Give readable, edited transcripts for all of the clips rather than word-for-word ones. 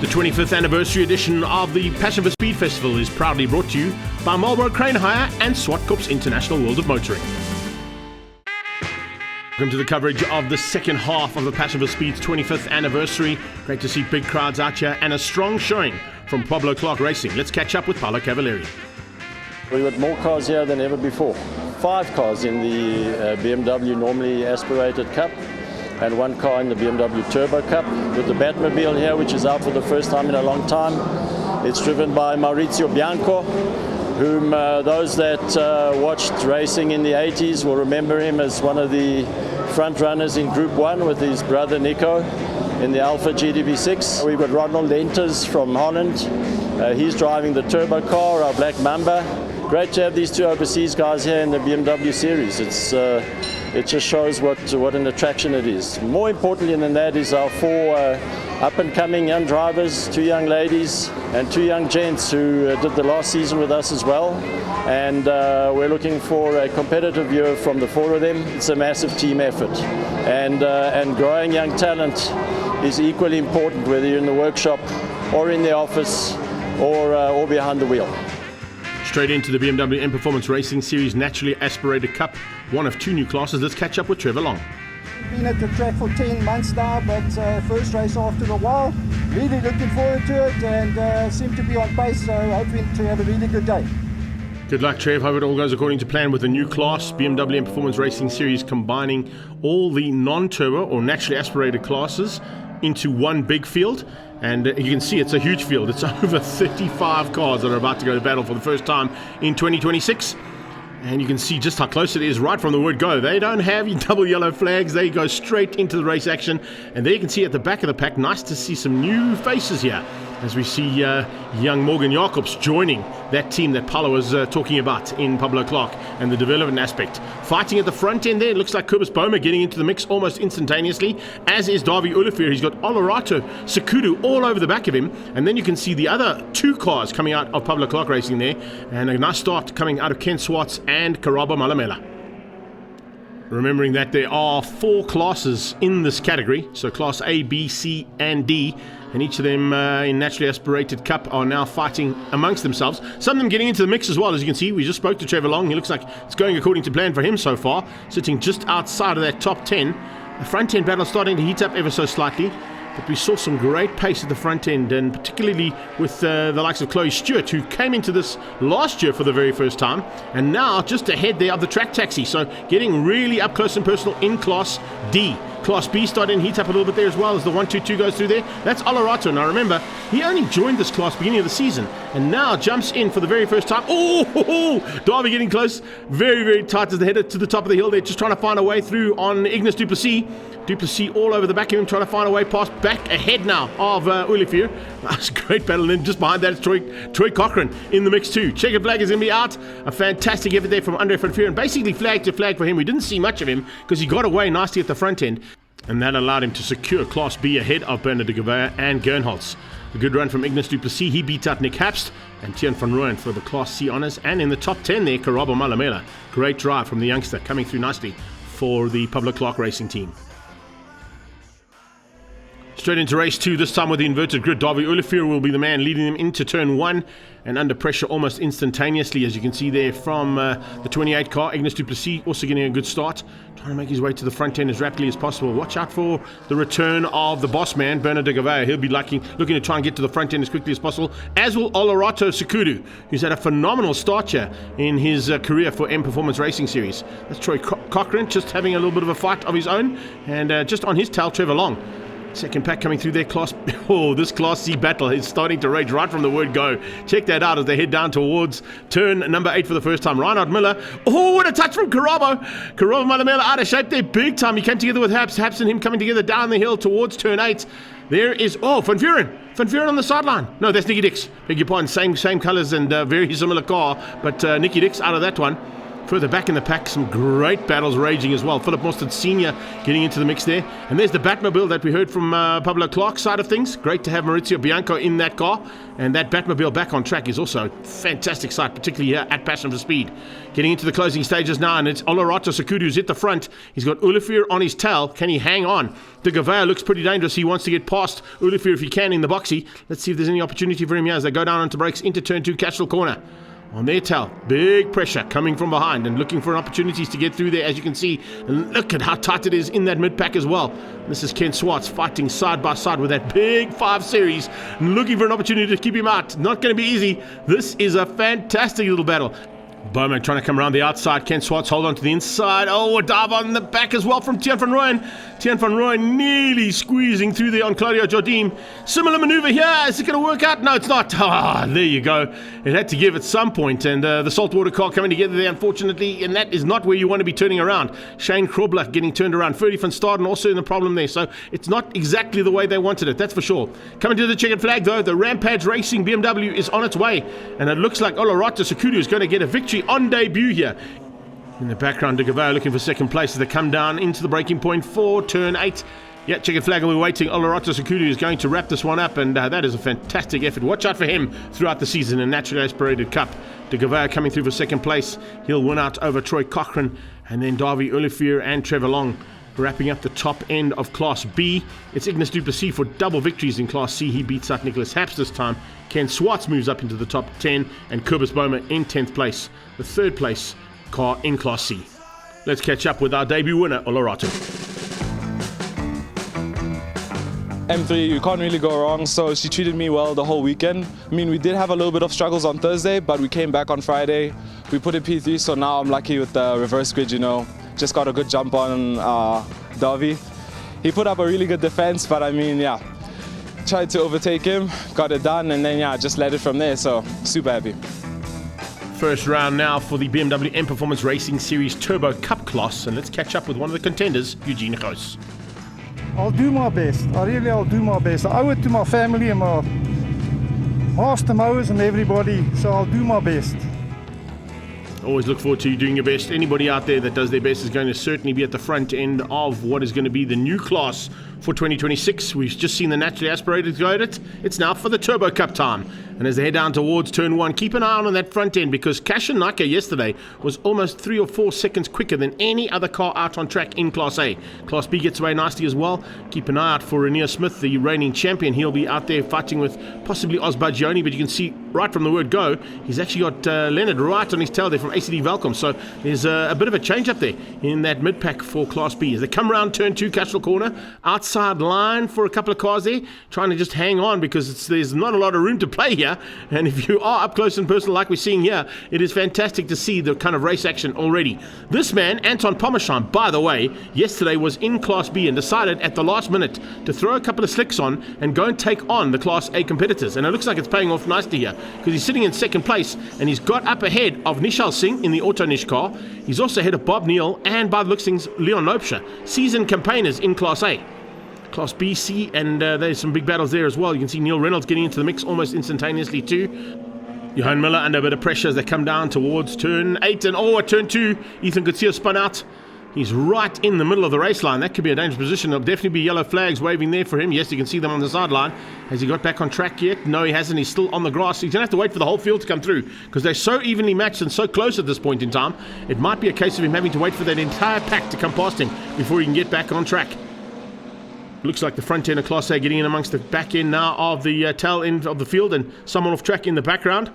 The 25th anniversary edition of the Passion for Speed Festival is proudly brought to you by Marlboro Crane Hire and Swartkorps International World of Motoring. Welcome to the coverage of the second half of the Passion for Speed's 25th anniversary. Great to see big crowds out here and a strong showing from Pablo Clark Racing. Let's catch up with Paolo Cavalieri. We've got more cars here than ever before. 5 cars in the BMW normally aspirated Cup and 1 car in the BMW Turbo Cup with the Batmobile here, which is out for the first time in a long time. It's driven by Maurizio Bianco, whom those that watched racing in the 80s will remember him as one of the front runners in Group 1 with his brother Nico in the Alfa GDB6. We've got Ronald Lenters from Holland. He's driving the turbo car, our Black Mamba. Great to have these 2 overseas guys here in the BMW series. It just shows what an attraction it is. More importantly than that is our 4 up-and-coming young drivers, 2 young ladies and 2 young gents who did the last season with us as well. And we're looking for a competitive year from the 4 of them. It's a massive team effort. And growing young talent is equally important, whether you're in the workshop or in the office or behind the wheel. Straight into the BMW M Performance Racing Series Naturally Aspirated Cup, one of 2 new classes. Let's catch up with Trevor Long. Been at the track for 10 months now, but first race after a while. Really looking forward to it and seem to be on pace, so hoping to have a really good day. Good luck, Trev. Hope it all goes according to plan with the new class, BMW M Performance Racing Series, combining all the non-turbo or naturally aspirated classes into one big field. And you can see it's a huge field. It's over 35 cars that are about to go to battle for the first time in 2026. And you can see just how close it is right from the word go. They don't have double yellow flags. They go straight into the race action. And there you can see at the back of the pack, nice to see some new faces here as we see young Morgan Jacobs joining that team that Paolo was talking about in Pablo Clark and the development aspect. Fighting at the front end there, it looks like Kobus Boma getting into the mix almost instantaneously, as is Davi Olivier. He's got Olerato Sekudu all over the back of him. And then you can see the other 2 cars coming out of Pablo Clark Racing there. And a nice start coming out of Ken Swartz and Karabo Malamela. Remembering that there are 4 classes in this category, so class A, B, C and D, and each of them in naturally aspirated cup are now fighting amongst themselves. Some of them getting into the mix as well. As you can see, we just spoke to Trevor Long. He looks like it's going according to plan for him so far, sitting just outside of that top 10. The front end battle starting to heat up ever so slightly, but we saw some great pace at the front end, and particularly with the likes of Chloe Stewart, who came into this last year for the very first time, and now just ahead there of the track taxi. So getting really up close and personal in Class D. Class B starting to heat up a little bit there as well as the 1-2-2 goes through there. That's Olerato. Now remember, he only joined this class beginning of the season and now jumps in for the very first time. Darby getting close. Very, very tight as they head to the top of the hill. They're just trying to find a way through on Ignis Duplessis. Duplessis all over the back of him, trying to find a way past, back ahead now of Olivier. That's a great battle. And just behind that is Troy Cochran in the mix too. Checkered flag is going to be out. A fantastic effort there from Andre van Vuuren. Basically flag to flag for him. We didn't see much of him because he got away nicely at the front end. And that allowed him to secure Class B ahead of Bernard de Gouveia and Gernholz. A good run from Ignis Duplessis. He beat out Nick Hapst and Tian van Rooyen for the Class C honours. And in the top 10 there, Karabo Malamela. Great drive from the youngster, coming through nicely for the Pablo Clark Racing team. Straight into race 2, this time with the inverted grid. Davi Olivier will be the man leading them into turn 1 and under pressure almost instantaneously, as you can see there from the 28 car. Ignis Duplessis also getting a good start, trying to make his way to the front end as rapidly as possible. Watch out for the return of the boss man, Bernard de Gouveia. He'll be looking to try and get to the front end as quickly as possible, as will Olerato Sekudu, who's had a phenomenal start here in his career for M Performance Racing Series. That's Troy Cochran just having a little bit of a fight of his own, and just on his tail, Trevor Long. Second pack coming through their class. This Class C battle is starting to rage right from the word go. Check that out as they head down towards turn number 8 for the first time. Reinhard Miller. What a touch from Karabo. Karabo Malamela out of shape there big time. He came together with Haps and him coming together down the hill towards turn 8. There is, Van Vuuren. Van Vuuren on the sideline. No, that's Nicky Dix. Beg your pardon. Same colours and very similar car, but Nicky Dix out of that one. Further back in the pack, some great battles raging as well. Philip Mostert Sr. getting into the mix there. And there's the Batmobile that we heard from Pablo Clark's side of things. Great to have Maurizio Bianco in that car. And that Batmobile back on track is also a fantastic sight, particularly here at Passion for Speed. Getting into the closing stages now, and it's Olarato Sakudu who's at the front. He's got Olafir on his tail. Can he hang on? De Gavea looks pretty dangerous. He wants to get past Olafir if he can in the boxy. Let's see if there's any opportunity for him here as they go down onto brakes into turn 2, Cashel corner. On their tail, big pressure coming from behind and looking for opportunities to get through there, as you can see. And look at how tight it is in that mid-pack as well. This is Ken Swartz fighting side by side with that big 5 Series, looking for an opportunity to keep him out. Not going to be easy. This is a fantastic little battle. Bowman trying to come around the outside. Ken Swartz hold on to the inside. Oh, a dive on the back as well from Tian van Rooyen. Tian van Rooyen nearly squeezing through there on Claudio Jardim. Similar maneuver here. Is it going to work out? No, it's not. Ah, there you go. It had to give at some point. And the saltwater car coming together there, unfortunately. And that is not where you want to be turning around. Shane Krobler getting turned around. Ferdy van Staden also in the problem there. So it's not exactly the way they wanted it. That's for sure. Coming to the checkered flag, though. The Rampage Racing BMW is on its way. And it looks like Olarato Sakudu is going to get a victory on debut here. In the background, De Gavea looking for second place as they come down into the breaking point for turn 8. Yeah, checkered flag, and we're waiting. Olarato Sakudu is going to wrap this one up, and that is a fantastic effort. Watch out for him throughout the season in Naturally Aspirated Cup. De Gavea coming through for second place. He'll win out over Troy Cochrane, and then Davy Olafir and Trevor Long wrapping up the top end of Class B. It's Ignis du Plessis for double victories in Class C. He beats out Nicholas Haps this time. Ken Swartz moves up into the top 10, and Kobus Boma in 10th place, the third place car in Class C. Let's catch up with our debut winner, Olarato. M3, you can't really go wrong, so she treated me well the whole weekend. I mean, we did have a little bit of struggles on Thursday, but we came back on Friday. We put in P3, so now I'm lucky with the reverse grid, you know. Just got a good jump on Davi. He put up a really good defense, but I mean, yeah, tried to overtake him, got it done, and then, yeah, just led it from there, so super happy. First round now for the BMW M Performance Racing Series Turbo Cup class, and let's catch up with one of the contenders, Eugene Goos. I'll do my best. I'll do my best. I owe it to my family and my master mowers and everybody, so I'll do my best. Always look forward to you doing your best. Anybody out there that does their best is going to certainly be at the front end of what is going to be the new class for 2026. We've just seen the Naturally Aspirated go at it. It's now for the Turbo Cup time. And as they head down towards turn 1, keep an eye on that front end, because Cashin Naka yesterday was almost 3 or 4 seconds quicker than any other car out on track in Class A. Class B gets away nicely as well. Keep an eye out for Rainier Smith, the reigning champion. He'll be out there fighting with possibly Oz Bagioni, but you can see right from the word go, he's actually got Leonard right on his tail there from ACD Velcom. So there's a bit of a change up there in that mid-pack for Class B. As they come around turn 2, Cashel corner, outside line for a couple of cars there, trying to just hang on because there's not a lot of room to play here. And if you are up close and personal like we're seeing here, it is fantastic to see the kind of race action already. This man, Anton Pommersheim, by the way, yesterday was in Class B and decided at the last minute to throw a couple of slicks on and go and take on the Class A competitors. And it looks like it's paying off nicely here because he's sitting in second place and he's got up ahead of Nishal Singh in the Auto Nish car. He's also ahead of Bob Neal and, by the looks of things, Leon Lopesha, seasoned campaigners in Class A. Class B, C, and there's some big battles there as well. You can see Neil Reynolds getting into the mix almost instantaneously too. Johan Miller under a bit of pressure as they come down towards turn 8. And at turn 2, Ethan Gutierrez spun out. He's right in the middle of the race line. That could be a dangerous position. There'll definitely be yellow flags waving there for him. Yes, you can see them on the sideline. Has he got back on track yet? No, he hasn't. He's still on the grass. He's going to have to wait for the whole field to come through because they're so evenly matched and so close at this point in time. It might be a case of him having to wait for that entire pack to come past him before he can get back on track. Looks like the front end of Class A getting in amongst the back end now of the tail end of the field, and someone off track in the background.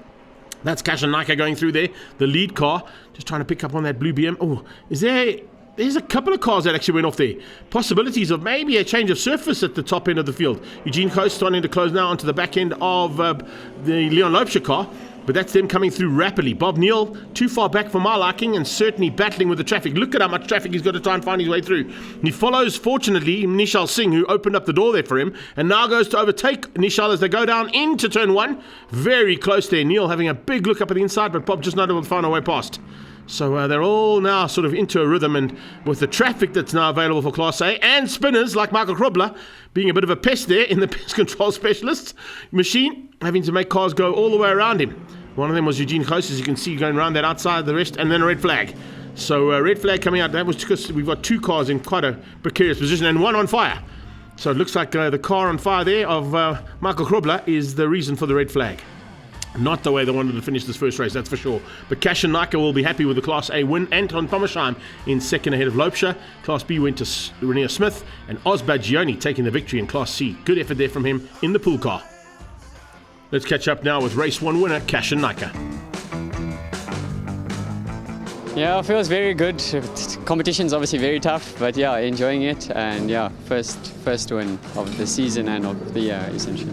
That's Cashin Naka going through there, the lead car, just trying to pick up on that blue BM. Oh, there's a couple of cars that actually went off there. Possibilities of maybe a change of surface at the top end of the field. Eugene Coast starting to close now onto the back end of the Leon Lopesha car. But that's them coming through rapidly. Bob Neal, too far back for my liking and certainly battling with the traffic. Look at how much traffic he's got to try and find his way through. He follows, fortunately, Nishal Singh, who opened up the door there for him, and now goes to overtake Nishal as they go down into turn 1. Very close there. Neal having a big look up at the inside, but Bob just not able to find a way past. So they're all now sort of into a rhythm, and with the traffic that's now available for Class A and spinners like Michael Krobler being a bit of a pest there in the pest control specialist machine, having to make cars go all the way around him. One of them was Eugene Gous, as you can see, going around that outside, the rest, and then a red flag. So red flag coming out. That was because we've got 2 cars in quite a precarious position and 1 on fire. So it looks like the car on fire there of Michael Krobler is the reason for the red flag. Not the way they wanted to finish this first race, that's for sure. But Cash and Nike will be happy with the Class A win. Anton Pommersheim in second ahead of Loubser. Class B went to Renier Smith, and Osbagioni taking the victory in Class C. Good effort there from him in the pool car. Let's catch up now with race 1 winner, Cash and Nike. Yeah, it feels very good. Competition's obviously very tough, but yeah, enjoying it, and yeah, first win of the season and of the year essentially.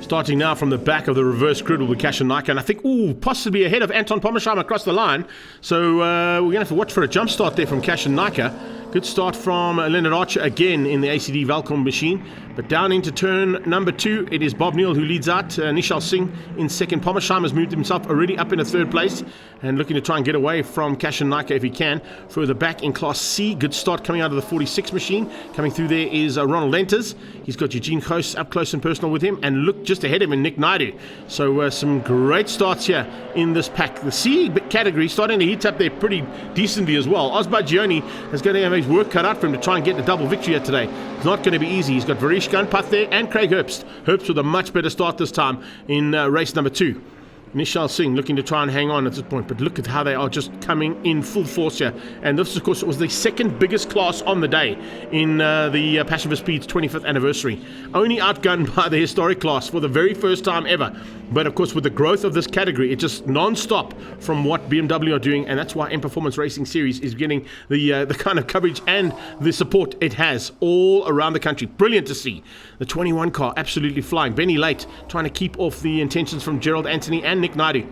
Starting now from the back of the reverse grid will be Cash and Nike, and I think, possibly ahead of Anton Pommersheim across the line. So we're going to have to watch for a jump start there from Cash and Nike. Good start from Leonard Archer again in the ACD Valcom machine. But down into turn number 2, it is Bob Neal who leads out. Nishal Singh in second. Pommersheim has moved himself already up into third place and looking to try and get away from Cash and Nike if he can. Further back in Class C, good start coming out of the 46 machine. Coming through there is Ronald Lenters. He's got Eugene Gous up close and personal with him, and look just ahead of him in Nick Naidu. So some great starts here in this pack. The C category starting to heat up there pretty decently as well. Osbagioni is going to have his work cut out for him to try and get the double victory here today. It's not going to be easy. He's got Varish Gunpath there and Craig Herbst. Herbst with a much better start this time in race number 2. Nishal Singh looking to try and hang on at this point, but look at how they are just coming in full force here. And this, of course, was the second biggest class on the day in the Passion for Speed's 25th anniversary. Only outgunned by the historic class for the very first time ever. But, of course, with the growth of this category, it's just non-stop from what BMW are doing, and that's why M Performance Racing Series is getting the kind of coverage and the support it has all around the country. Brilliant to see. The 21 car absolutely flying. Benny Late trying to keep off the intentions from Gerald Anthony and Nick Naidu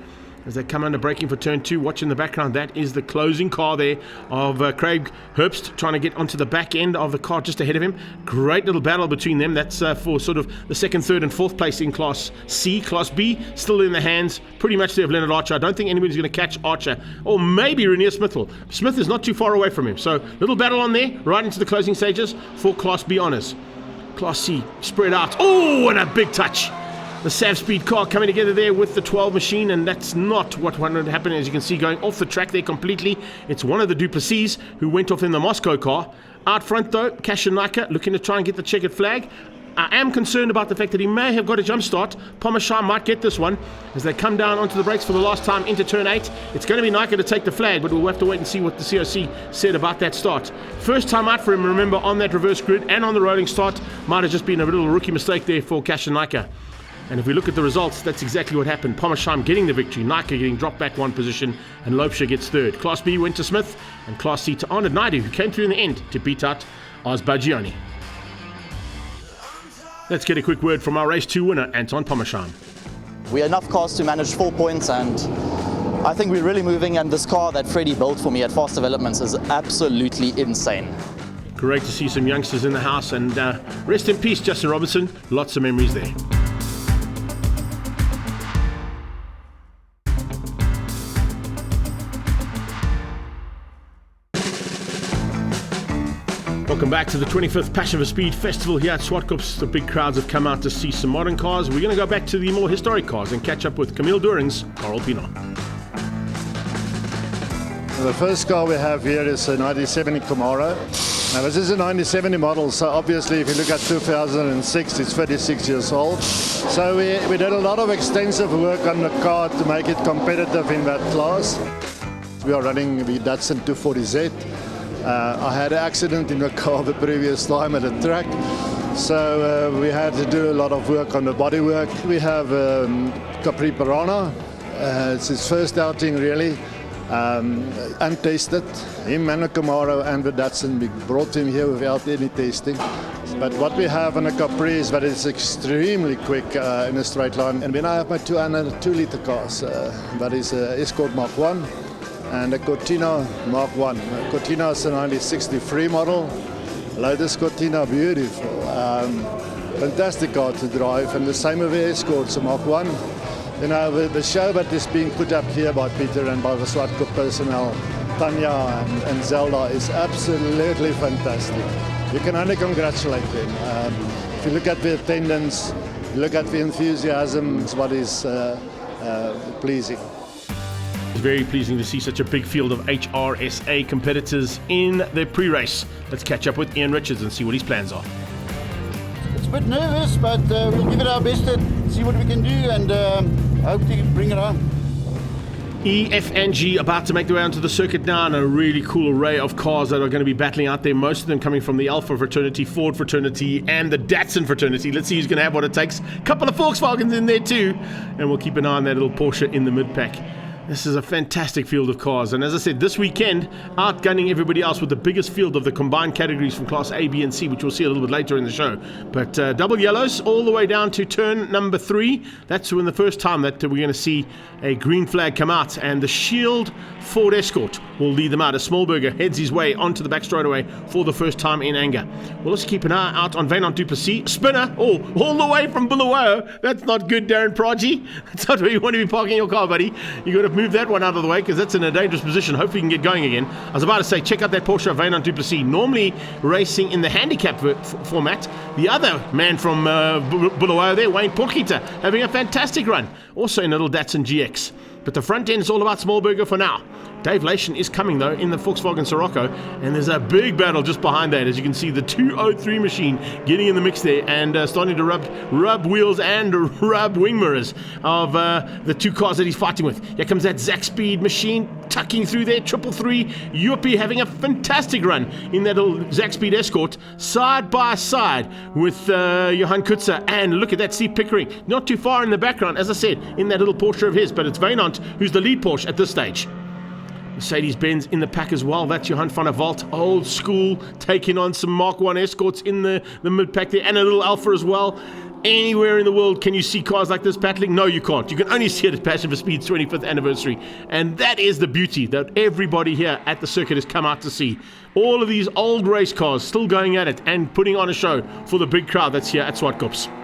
as they come under braking for turn 2. Watch in the background, that is the closing car there of Craig Herbst trying to get onto the back end of the car just ahead of him. Great little battle between them. That's for sort of the 2nd, 3rd and 4th place in Class C. Class B still in the hands pretty much there of Leonard Archer. I don't think anybody's going to catch Archer, or maybe Renier Smith will. Smith is not too far away from him, so little battle on there right into the closing stages for Class B honours. Class C spread out. And a big touch. The Sav Speed car coming together there with the 12 machine, and that's not what wanted to happen, as you can see, going off the track there completely. It's one of the Duplessis who went off in the Moscow car. Out front though, Cash and Nike looking to try and get the checkered flag. I am concerned about the fact that he may have got a jump start. Pommersheim might get this one as they come down onto the brakes for the last time into turn 8. It's going to be Nike to take the flag, but we'll have to wait and see what the COC said about that start. First time out for him, remember, on that reverse grid and on the rolling start. Might have just been a little rookie mistake there for Cash and Nike. And if we look at the results, that's exactly what happened. Pommersheim getting the victory, Nike getting dropped back 1 position, and Loubser gets 3rd. Class B went to Smith, and Class C to Arnold Naidu, who came through in the end to beat out Osbagioni. Let's get a quick word from our race 2 winner, Anton Pommersheim. We had enough cars to manage 4 points, and I think we're really moving, and this car that Freddie built for me at Fast Developments is absolutely insane. Great to see some youngsters in the house, and rest in peace, Justin Robertson. Lots of memories there. Welcome back to the 25th Passion for Speed Festival here at Swartkops. The big crowds have come out to see some modern cars. We're going to go back to the more historic cars and catch up with Camille During's Carl Pino. The first car we have here is a 1970 Camaro. Now this is a 1970 model, so obviously if you look at 2006, it's 36 years old. So we did a lot of extensive work on the car to make it competitive in that class. We are running the Datsun 240Z. I had an accident in the car the previous time at a track, so we had to do a lot of work on the bodywork. We have Capri Piranha. It's his first outing really, untested. Him and the Camaro and the Datsun, we brought him here without any testing. But what we have on the Capri is that it's extremely quick in a straight line. And then I have my 2.5-litre cars. That is Escort Mark 1. And a Cortina Mark 1. Cortina is a 1963 model. Lotus Cortina, beautiful. Fantastic car to drive, and the same with the Escorts, a Mark 1. You know, the show that is being put up here by Peter and by the Swartkop personnel, Tanya and Zelda, is absolutely fantastic. You can only congratulate them. If you look at the attendance, look at the enthusiasm, what is pleasing. It's very pleasing to see such a big field of HRSA competitors in the pre-race. Let's catch up with Ian Richards and see what his plans are. It's a bit nervous, but we'll give it our best to see what we can do and hope to bring it home. E, F and G about to make their way onto the circuit now, and a really cool array of cars that are going to be battling out there, most of them coming from the Alpha fraternity, Ford fraternity and the Datsun fraternity. Let's see who's going to have what it takes. A couple of Volkswagens in there too, and we'll keep an eye on that little Porsche in the mid-pack. This is a fantastic field of cars, and as I said, this weekend, outgunning everybody else with the biggest field of the combined categories from Class A, B and C, which we'll see a little bit later in the show. But double yellows all the way down to turn number 3. That's when the first time that we're going to see a green flag come out, and the Shield Ford Escort will lead them out as Smallberger heads his way onto the back straightaway for the first time in anger. Well, let's keep an eye out on Wynand du Plessis. Spinner, all the way from Bulawayo. That's not good, Darren Prodigy. That's not where you want to be parking your car, buddy. You got to move that one out of the way because that's in a dangerous position. Hopefully you can get going again. I was about to say, check out that Porsche of Wynand du Plessis, normally racing in the handicap format. The other man from Bulawayo there, Wayne Porkita, having a fantastic run. Also in a little Datsun GX. But the front end is all about Smallberger for now. Dave Lation is coming though in the Volkswagen Sirocco, and there's a big battle just behind that. As you can see, the 203 machine getting in the mix there and starting to rub wheels and rub wing mirrors of the two cars that he's fighting with. Here comes that Zack Speed machine tucking through there, 333. Yuppie having a fantastic run in that little Zack Speed Escort, side by side with Johan Kutzer, and look at that Steve Pickering, not too far in the background, as I said, in that little Porsche of his, but it's Wynand who's the lead Porsche at this stage. Mercedes-Benz in the pack as well. That's Johan van der Walt, old school, taking on some Mark 1 Escorts in the mid-pack there, and a little Alpha as well. Anywhere in the world can you see cars like this battling? No, you can't. You can only see it at Passion for Speed's 25th anniversary. And that is the beauty that everybody here at the circuit has come out to see. All of these old race cars still going at it and putting on a show for the big crowd that's here at Zwartkops.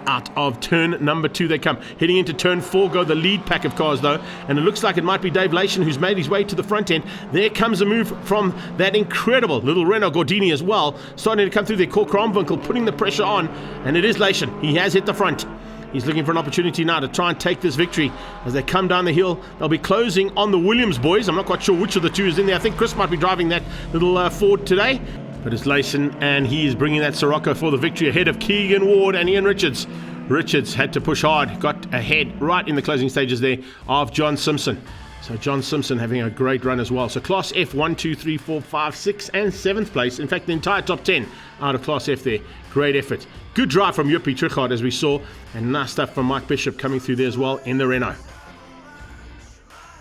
Out of turn number 2 they come. Heading into turn 4 go the lead pack of cars though, and it looks like it might be Dave Lation who's made his way to the front end. There comes a move from that incredible little Renault Gordini as well, starting to come through there. Cor Kramwinkel putting the pressure on, and it is Lation. He has hit the front. He's looking for an opportunity now to try and take this victory. As they come down the hill, they'll be closing on the Williams boys. I'm not quite sure which of the two is in there. I think Chris might be driving that little Ford today. But it's Lation, and he is bringing that Sirocco for the victory ahead of Keegan Ward and Ian Richards. Richards had to push hard, got ahead right in the closing stages there of John Simpson. So John Simpson having a great run as well. So Class F 1, 2, 3, 4, 5, 6 and 7th place. In fact, the entire top 10 out of Class F there. Great effort. Good drive from Yuppie Trichard as we saw, and nice stuff from Mike Bishop coming through there as well in the Renault.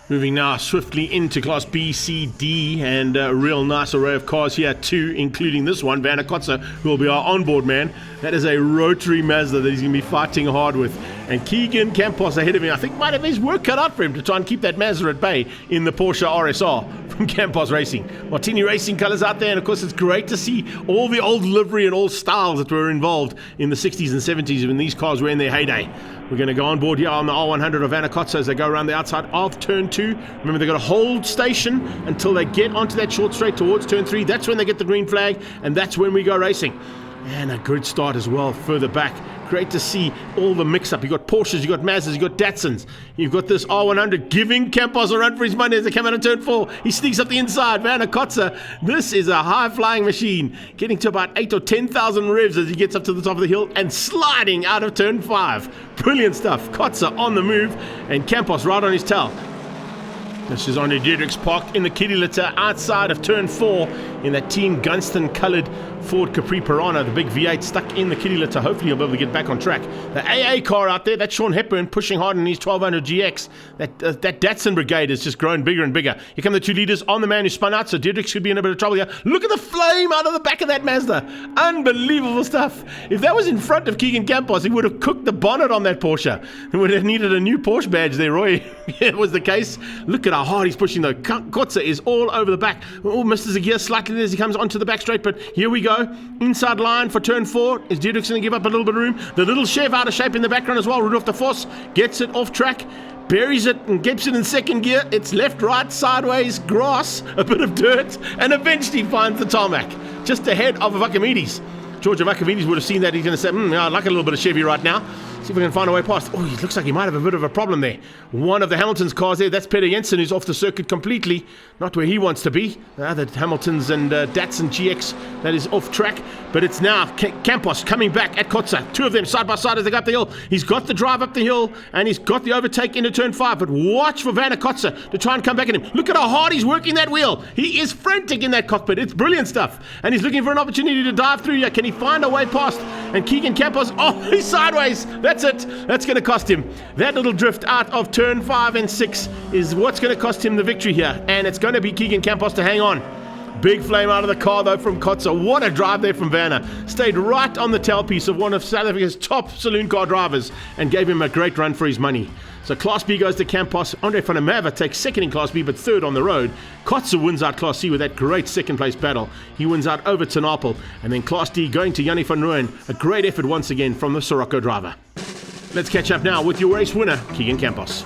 Moving now swiftly into Class B, C, D, and a real nice array of cars here too, including this one, Werner Kotzer, who will be our onboard man. That is a rotary Mazda that he's going to be fighting hard with. And Keegan Campos ahead of him, I think might have his work cut out for him to try and keep that Mazda at bay in the Porsche RSR from Campos Racing. Martini Racing colours out there, and of course it's great to see all the old livery and all styles that were involved in the 60s and 70s when these cars were in their heyday. We're going to go on board here on the R100 of Werner Kotzer as they go around the outside of turn 2. Remember, they've got to hold station until they get onto that short straight towards turn 3. That's when they get the green flag, and that's when we go racing. And a good start as well further back. Great to see all the mix-up. You've got Porsches, you've got Mazdas, you've got Datsuns. You've got this R100 giving Campos a run for his money as they come out of turn 4. He sneaks up the inside. Werner Kotzer, this is a high-flying machine, getting to about 8 or 10,000 revs as he gets up to the top of the hill and sliding out of turn 5. Brilliant stuff. Kotzer on the move and Campos right on his tail. This is Andre Diedrichs parked in the kitty litter outside of turn 4 in that Team Gunston coloured Ford Capri Piranha, the big V8 stuck in the kitty litter. Hopefully he'll be able to get back on track. The AA car out there, that's Sean Hepburn pushing hard in his 1200 GX. That Datsun brigade has just grown bigger and bigger. Here come the two leaders on the man who spun out, so Diedrichs should be in a bit of trouble here. Look at the flame out of the back of that Mazda. Unbelievable stuff. If that was in front of Keegan Campos, he would have cooked the bonnet on that Porsche. He would have needed a new Porsche badge there, Roy. It was the case. Look at how hard he's pushing though. Kotzer is all over the back. Oh, misses a gear slightly as he comes onto the back straight, but here we go. Inside line for turn 4. Is Diedrichs going to give up a little bit of room? The little Chev out of shape in the background as well. Rudolf de Vos gets it off track, buries it and gets it in second gear. It's left, right, sideways, grass, a bit of dirt, and eventually finds the tarmac just ahead of Vakamides. George Vakamides would have seen that. He's going to say, I'd like a little bit of Chevy right now. See if we can find a way past. Oh, he looks like he might have a bit of a problem there. One of the Hamilton's cars there, that's Peter Jensen, who's off the circuit completely. Not where he wants to be. The other Hamiltons and Datsun GX, that is off track. But it's now Campos coming back at Kotza. Two of them side by side as they go up the hill. He's got the drive up the hill, and he's got the overtake into turn 5. But watch for Werner Kotza to try and come back at him. Look at how hard he's working that wheel. He is frantic in that cockpit. It's brilliant stuff. And he's looking for an opportunity to dive through here. Can he find a way past? And Keegan Campos, oh, he's sideways. That's it. That's going to cost him. That little drift out of turn 5 and 6 is what's going to cost him the victory here. And it's going to be Keegan Campos to hang on. Big flame out of the car though from Kotza. What a drive there from Werner. Stayed right on the tailpiece of one of South Africa's top saloon car drivers and gave him a great run for his money. So Class B goes to Campos. Andre van der Merwe takes second in Class B but third on the road. Kotza wins out Class C with that great second place battle. He wins out over Tenapel. And then Class D going to Jannie van Rooyen. A great effort once again from the Sirocco driver. Let's catch up now with your race winner, Keegan Campos.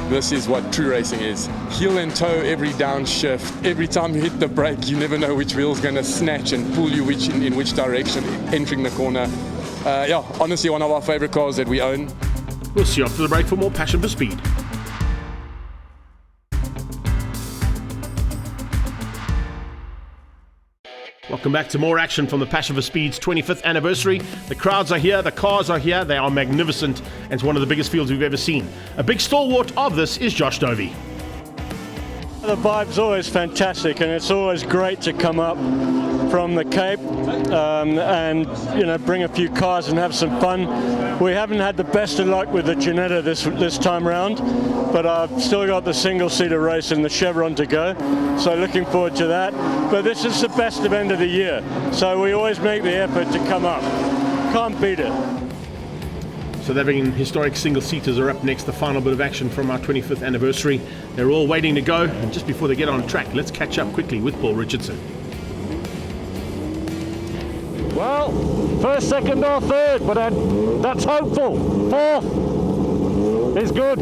This is what true racing is. Heel and toe every downshift. Every time you hit the brake, you never know which wheel's going to snatch and pull you in which direction entering the corner. Yeah, honestly, one of our favorite cars that we own. We'll see you after the break for more Passion for Speed. Welcome back to more action from the Passion for Speed's 25th anniversary. The crowds are here, the cars are here, they are magnificent, and it's one of the biggest fields we've ever seen. A big stalwart of this is Josh Dovey. The vibe's always fantastic, and it's always great to come up from the Cape and bring a few cars and have some fun. We haven't had the best of luck with the Ginetta this time round, but I've still got the single-seater race and the Chevron to go, so looking forward to that. But this is the best event of the year, so we always make the effort to come up. Can't beat it. So that being historic single-seaters are up next, the final bit of action from our 25th anniversary. They're all waiting to go, and just before they get on track, let's catch up quickly with Paul Richardson. Well, first, second or third, but that's hopeful. Fourth is good.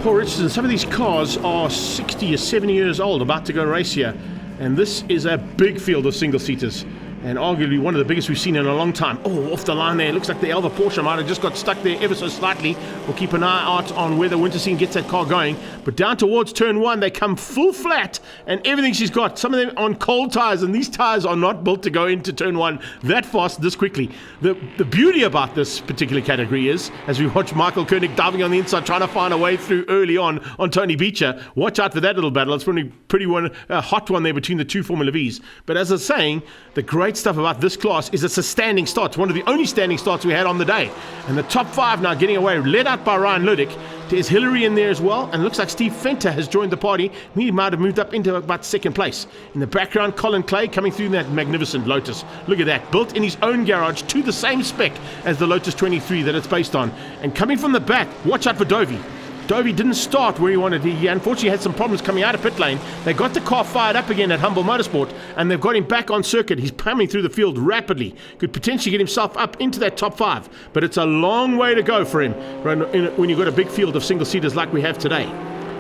Paul Richardson, some of these cars are 60 or 70 years old, about to go race here, and this is a big field of single-seaters. And arguably one of the biggest we've seen in a long time. Oh, off the line there. Looks like the Elva Porsche might have just got stuck there ever so slightly. We'll keep an eye out on whether Wintersteen gets that car going. But down towards turn 1, they come full flat, and everything she's got, some of them on cold tires, and these tires are not built to go into turn 1 that fast, this quickly. The beauty about this particular category is, as we watch Michael Koenig diving on the inside, trying to find a way through early on Tony Beecher. Watch out for that little battle. It's pretty hot one there between the two Formula Vs. But as I was saying, the great stuff about this class is it's a standing start. It's one of the only standing starts we had on the day. And the top 5 now getting away, led out by Ryan Ludick. There's Hillary in there as well, and it looks like Steve Fenter has joined the party. He might have moved up into about second place. In the background, Colin Clay coming through in that magnificent Lotus. Look at that, built in his own garage to the same spec as the Lotus 23 that it's based on. And coming from the back, watch out for Dovey. Dovey didn't start where he wanted. He unfortunately had some problems coming out of pit lane. They got the car fired up again at Humble Motorsport, and they've got him back on circuit. He's coming through the field rapidly. Could potentially get himself up into that top 5, but it's a long way to go for him when you've got a big field of single-seaters like we have today.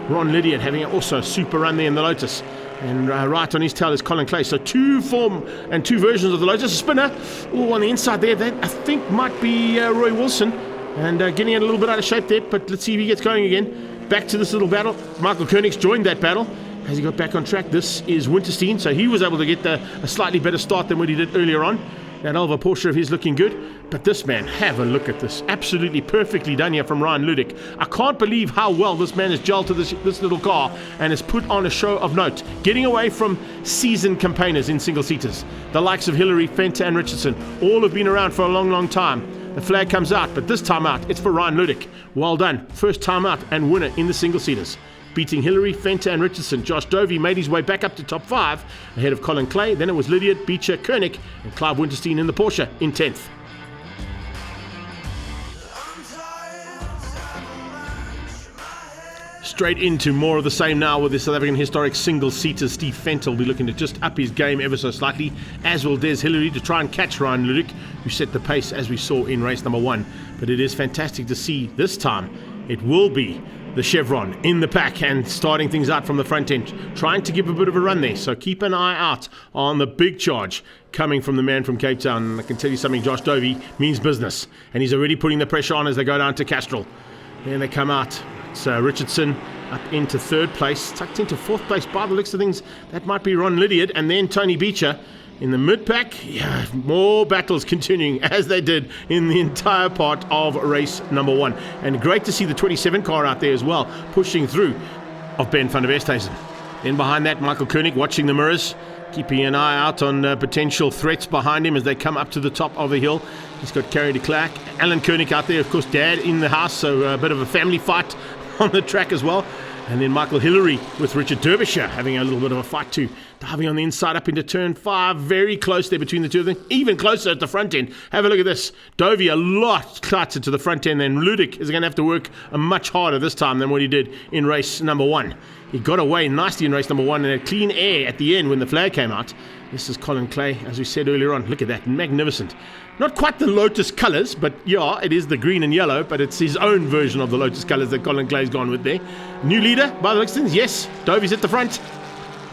Ron Lydiard having also a super run there in the Lotus. And right on his tail is Colin Clay. So 2 form and 2 versions of the Lotus. A spinner. Oh, on the inside there, that I think might be Roy Wilson. And getting it a little bit out of shape there, but let's see if he gets going again. Back to this little battle. Michael Koenig's joined that battle. Has he got back on track? This is Wintersteen, so he was able to get a slightly better start than what he did earlier on. That Elva Porsche of his looking good. But this man, have a look at this. Absolutely perfectly done here from Ryan Ludick. I can't believe how well this man has gelled to this little car and has put on a show of note. Getting away from seasoned campaigners in single-seaters. The likes of Hillary, Fenter and Richardson. All have been around for a long, long time. The flag comes out, but this time out, it's for Ryan Ludick. Well done. First time out and winner in the single-seaters. Beating Hillary, Fenter and Richardson. Josh Dovey made his way back up to top 5 ahead of Colin Clay. Then it was Lydiard, Beecher, Koenig and Clive Wintersteen in the Porsche in 10th. Straight into more of the same now with the South African historic single-seater. Steve Fenter will be looking to just up his game ever so slightly, as will Des Hillary, to try and catch Ryan Ludick, who set the pace as we saw in race number 1. But it is fantastic to see this time it will be the Chevron in the pack and starting things out from the front end, trying to give a bit of a run there. So keep an eye out on the big charge coming from the man from Cape Town. And I can tell you something, Josh Dovey means business. And he's already putting the pressure on as they go down to Castrol. And they come out. So Richardson up into third place, tucked into fourth place by the looks of things. That might be Ron Lydiard. And then Tony Beecher in the mid-pack. Yeah, more battles continuing as they did in the entire part of race number 1. And great to see the 27 car out there as well, pushing through of Ben van der Westhuizen. Then behind that, Michael Koenig watching the mirrors, keeping an eye out on potential threats behind him as they come up to the top of the hill. He's got Kerry de Klerk, Alan Koenig out there, of course, dad in the house, so a bit of a family fight on the track as well. And then Michael Hillary with Richard Derbyshire having a little bit of a fight too. Diving on the inside up into turn 5. Very close there between the two of them. Even closer at the front end. Have a look at this. Dovey a lot closer to the front end. And Ludik is going to have to work much harder this time than what he did in race number 1. He got away nicely in race number 1 and had clean air at the end when the flag came out. This is Colin Clay, as we said earlier on. Look at that. Magnificent. Not quite the Lotus colours, but yeah, it is the green and yellow, but it's his own version of the Lotus colours that Colin Clay's gone with there. New leader by the looks of things, yes. Dovey's at the front.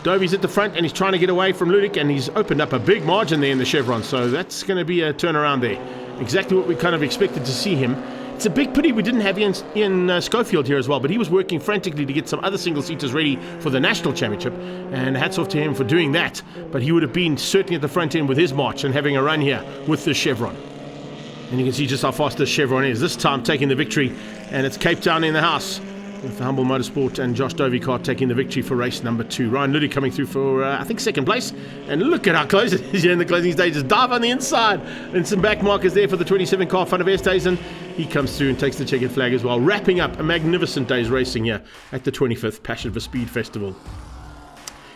Dovey's at the front and he's trying to get away from Ludik, and he's opened up a big margin there in the Chevron, so that's going to be a turnaround there. Exactly what we kind of expected to see him. It's a big pity we didn't have Ian Schofield here as well, but he was working frantically to get some other single-seaters ready for the National Championship, and hats off to him for doing that. But he would have been certainly at the front end with his march and having a run here with the Chevron. And you can see just how fast this Chevron is. This time taking the victory, and it's Cape Town in the house with the Humble Motorsport and Josh Dovey car taking the victory for race number 2. Ryan Luddy coming through for, I think, second place. And look at how close it is here in the closing stages. Dive on the inside. And some back markers there for the 27 car, Van der Westhuizen. He comes through and takes the checkered flag as well. Wrapping up a magnificent day's racing here at the 25th Passion for Speed Festival.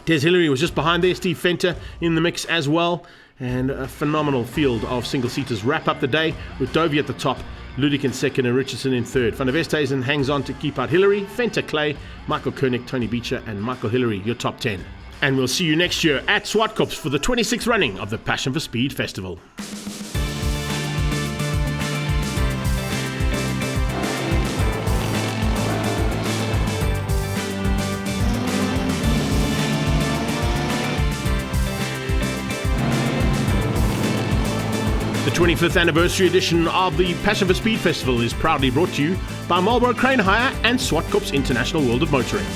Des Hillary was just behind there. Steve Fenter in the mix as well. And a phenomenal field of single-seaters wrap up the day with Dovey at the top, Ludik in second and Richardson in third. Van der Westhuizen hangs on to keep out Hillary, Fenter Clay, Michael Koenig, Tony Beecher and Michael Hillary, your top 10. And we'll see you next year at Swartkops for the 26th running of the Passion for Speed Festival. The 25th anniversary edition of the Passion for Speed Festival is proudly brought to you by Marlboro Crane Hire and Swartkops International World of Motoring.